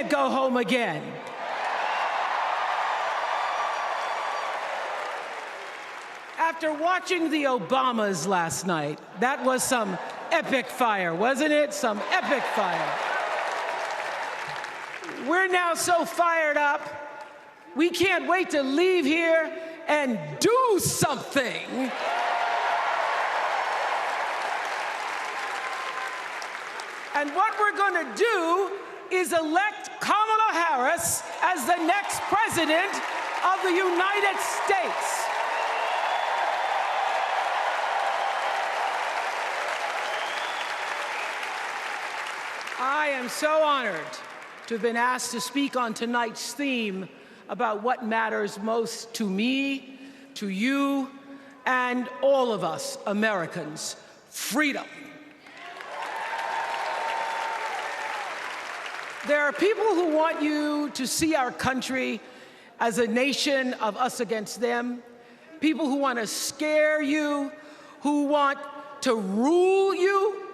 can't go home again. After watching the Obamas last night, that was some epic fire, wasn't it? Some epic fire. We're now so fired up, we can't wait to leave here and do something. And what we're going to do is elect Kamala Harris as the next president of the United States. I am so honored to have been asked to speak on tonight's theme about what matters most to me, to you, and all of us Americans: freedom. There are people who want you to see our country as a nation of us against them, people who want to scare you, who want to rule you,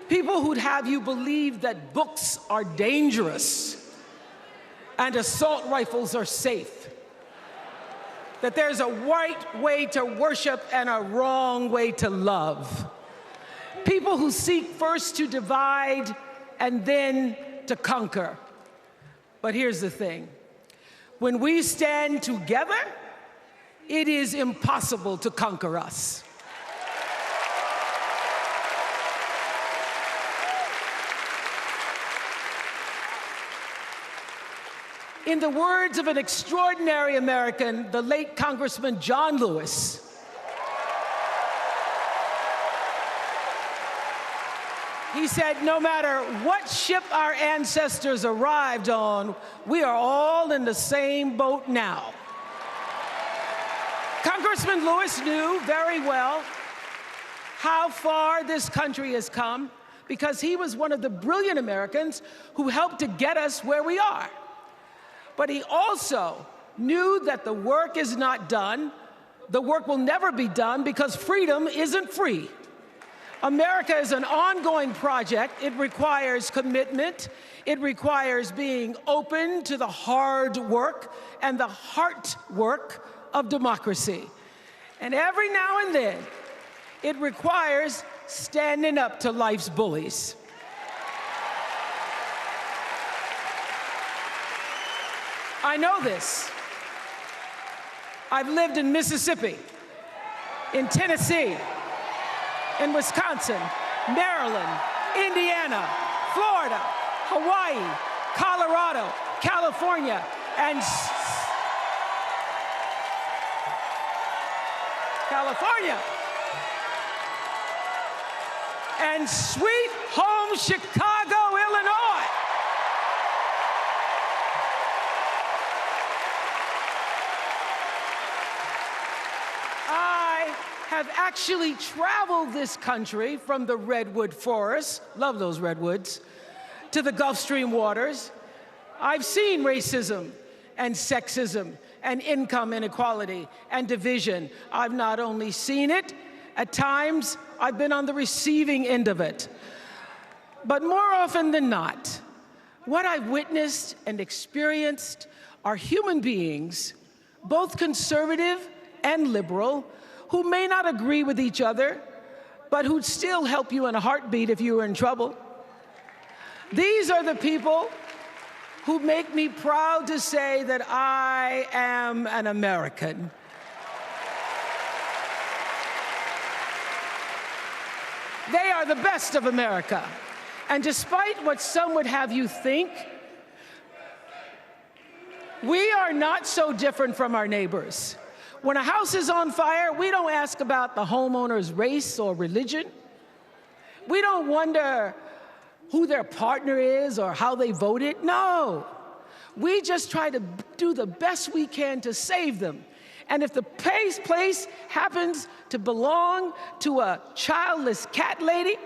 people who'd have you believe that books are dangerous and assault rifles are safe, that there's a right way to worship and a wrong way to love, people who seek first to divide and then to conquer. But here's the thing. When we stand together, it is impossible to conquer us. In the words of an extraordinary American, the late Congressman John Lewis, he said, no matter what ship our ancestors arrived on, we are all in the same boat now. Congressman Lewis knew very well how far this country has come because he was one of the brilliant Americans who helped to get us where we are. But he also knew that the work is not done. The work will never be done because freedom isn't free. America is an ongoing project. It requires commitment. It requires being open to the hard work and the heart work of democracy. And every now and then, it requires standing up to life's bullies. I know this. I've lived in Mississippi, in Tennessee, in Wisconsin, Maryland, Indiana, Florida, Hawaii, Colorado, California, and sweet home Chicago, Illinois. Have actually traveled this country from the redwood forests, love those redwoods, to the Gulf Stream waters. I've seen racism and sexism and income inequality and division. I've not only seen it, at times I've been on the receiving end of it. But more often than not, what I've witnessed and experienced are human beings, both conservative and liberal, who may not agree with each other, but who'd still help you in a heartbeat if you were in trouble. These are the people who make me proud to say that I am an American. They are the best of America. And despite what some would have you think, we are not so different from our neighbors. When a house is on fire, we don't ask about the homeowner's race or religion. We don't wonder who their partner is or how they voted. No. We just try to do the best we can to save them. And if the place happens to belong to a childless cat lady,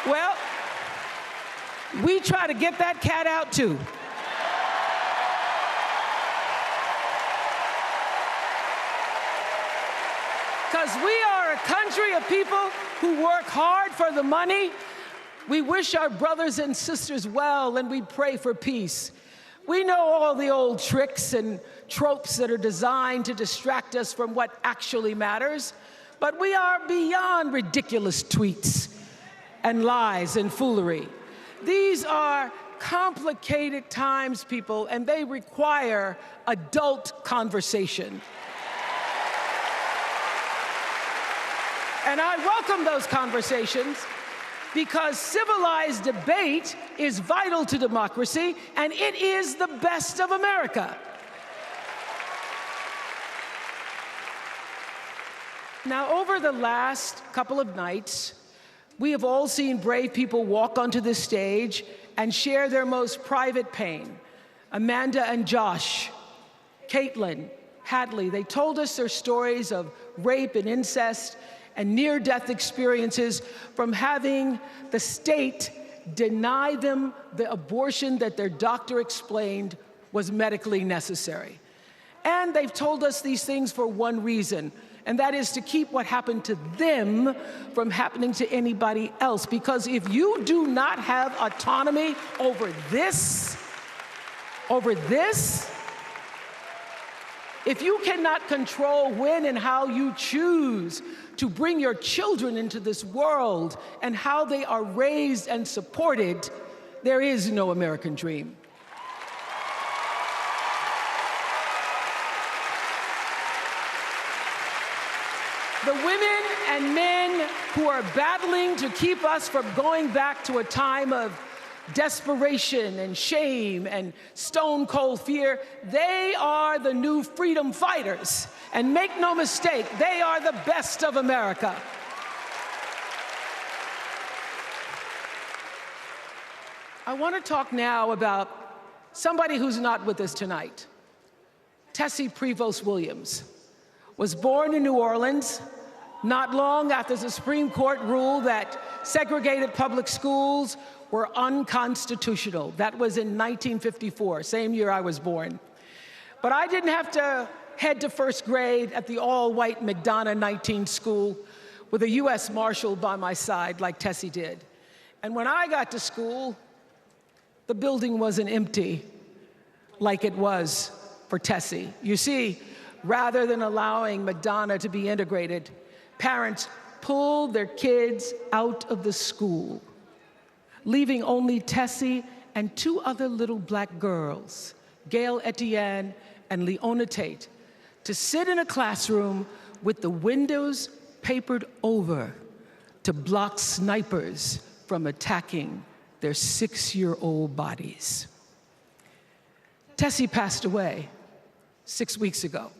well, we try to get that cat out too. Because we are a country of people who work hard for the money. We wish our brothers and sisters well, and we pray for peace. We know all the old tricks and tropes that are designed to distract us from what actually matters, but we are beyond ridiculous tweets and lies and foolery. These are complicated times, people, and they require adult conversation. And I welcome those conversations because civilized debate is vital to democracy, and it is the best of America. Now, over the last couple of nights, we have all seen brave people walk onto this stage and share their most private pain. Amanda and Josh, Caitlin, Hadley, they told us their stories of rape and incest and near-death experiences from having the state deny them the abortion that their doctor explained was medically necessary. And they've told us these things for one reason, and that is to keep what happened to them from happening to anybody else. Because if you do not have autonomy over this, if you cannot control when and how you choose to bring your children into this world and how they are raised and supported, there is no American dream. The women and men who are battling to keep us from going back to a time of desperation and shame and stone cold fear, they are the new freedom fighters. And make no mistake, they are the best of America. I want to talk now about somebody who's not with us tonight. Tessie Prevost Williams was born in New Orleans not long after the Supreme Court ruled that segregated public schools were unconstitutional. That was in 1954, same year I was born. But I didn't have to head to first grade at the all-white McDonough 19 school with a U.S. Marshal by my side like Tessie did. And when I got to school, the building wasn't empty like it was for Tessie. You see, rather than allowing McDonough to be integrated, parents pulled their kids out of the school, leaving only Tessie and two other little black girls, Gail Etienne and Leona Tate, to sit in a classroom with the windows papered over to block snipers from attacking their 6-year-old bodies. Tessie passed away 6 weeks ago.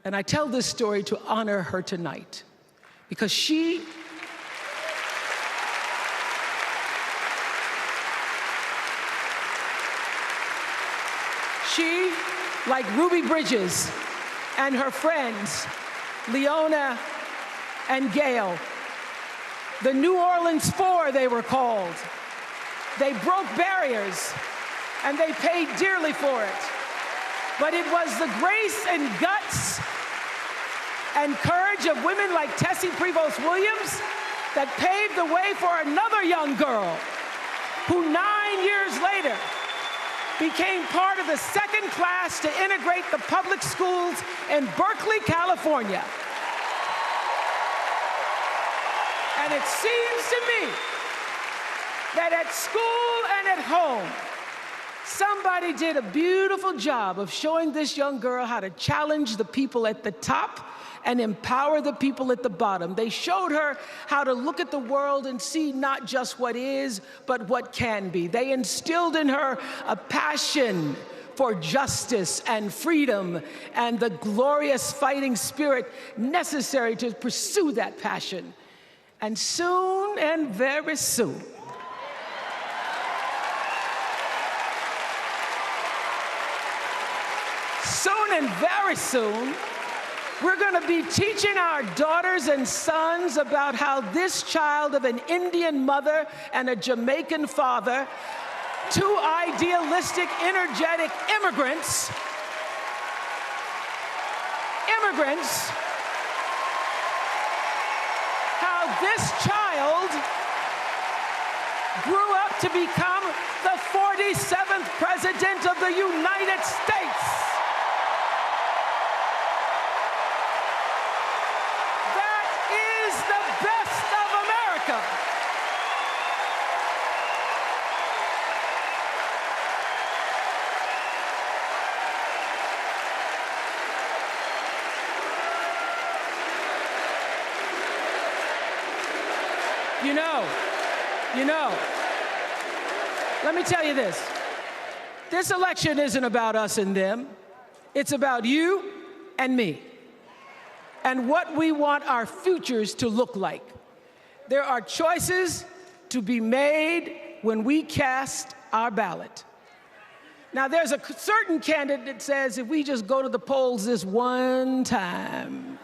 And I tell this story to honor her tonight because she like Ruby Bridges and her friends, Leona and Gail, the New Orleans Four they were called. They broke barriers and they paid dearly for it. But it was the grace and guts and courage of women like Tessie Prevost Williams that paved the way for another young girl who 9 years later became part of the second class to integrate the public schools in Berkeley, California. And it seems to me that at school and at home, somebody did a beautiful job of showing this young girl how to challenge the people at the top and empower the people at the bottom. They showed her how to look at the world and see not just what is, but what can be. They instilled in her a passion for justice and freedom and the glorious fighting spirit necessary to pursue that passion. And soon, and very soon, very soon, we're going to be teaching our daughters and sons about how this child of an Indian mother and a Jamaican father, two idealistic, energetic immigrants this child grew up to become the 47th President of the United States. That is the best of America. You know, let me tell you this. This election isn't about us and them. It's about you and me and what we want our futures to look like. There are choices to be made when we cast our ballot. Now, there's a certain candidate that says if we just go to the polls this one time,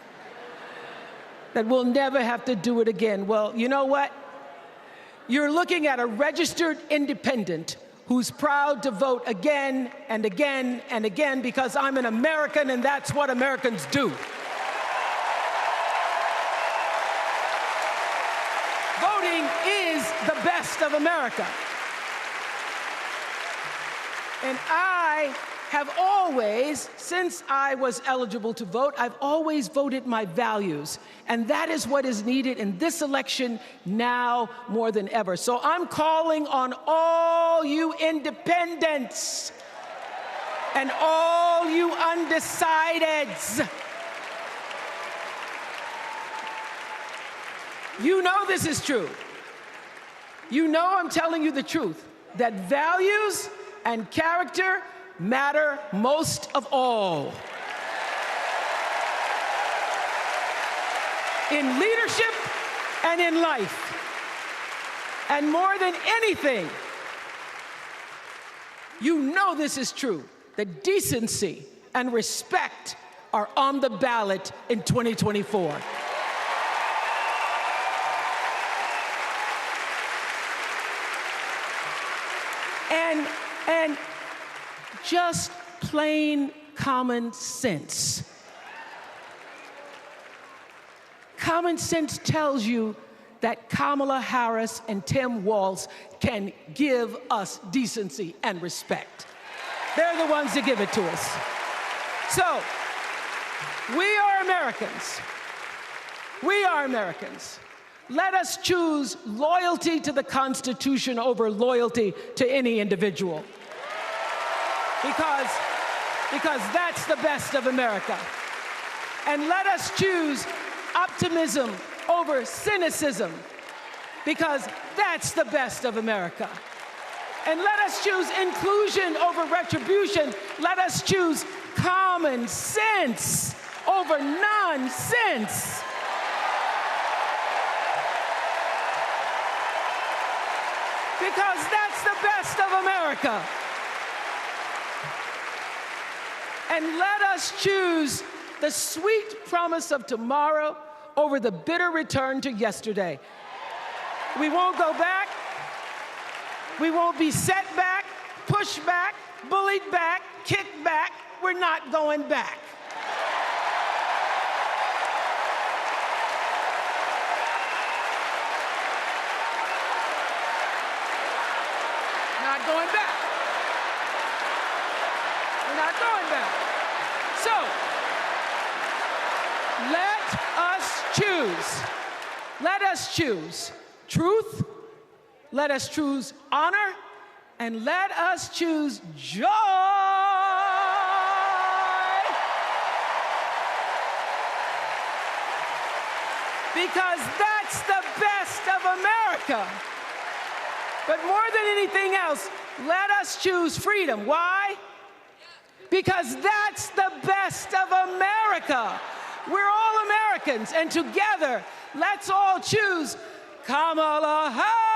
that we'll never have to do it again. Well, you know what? You're looking at a registered independent who's proud to vote again and again and again because I'm an American and that's what Americans do. Voting is the best of America. And I have always, since I was eligible to vote, I've always voted my values. And that is what is needed in this election now more than ever. So I'm calling on all you independents and all you undecideds. You know this is true. You know I'm telling you the truth, that values and character matter most of all. In leadership and in life. And more than anything, you know this is true, that decency and respect are on the ballot in 2024. And just plain common sense. Common sense tells you that Kamala Harris and Tim Walz can give us decency and respect. They're the ones that give it to us. So, we are Americans. We are Americans. Let us choose loyalty to the Constitution over loyalty to any individual. Because that's the best of America. And let us choose optimism over cynicism, because that's the best of America. And let us choose inclusion over retribution. Let us choose common sense over nonsense. Because that's the best of America. And let us choose the sweet promise of tomorrow over the bitter return to yesterday. We won't go back. We won't be set back, pushed back, bullied back, kicked back. We're not going back. Not going back. We're not going back. So, let us choose. Let us choose truth. Let us choose honor. And let us choose joy. Because that's the best of America. But more than anything else, let us choose freedom. Why? Because that's the best of America. We're all Americans, and together, let's all choose Kamala Harris.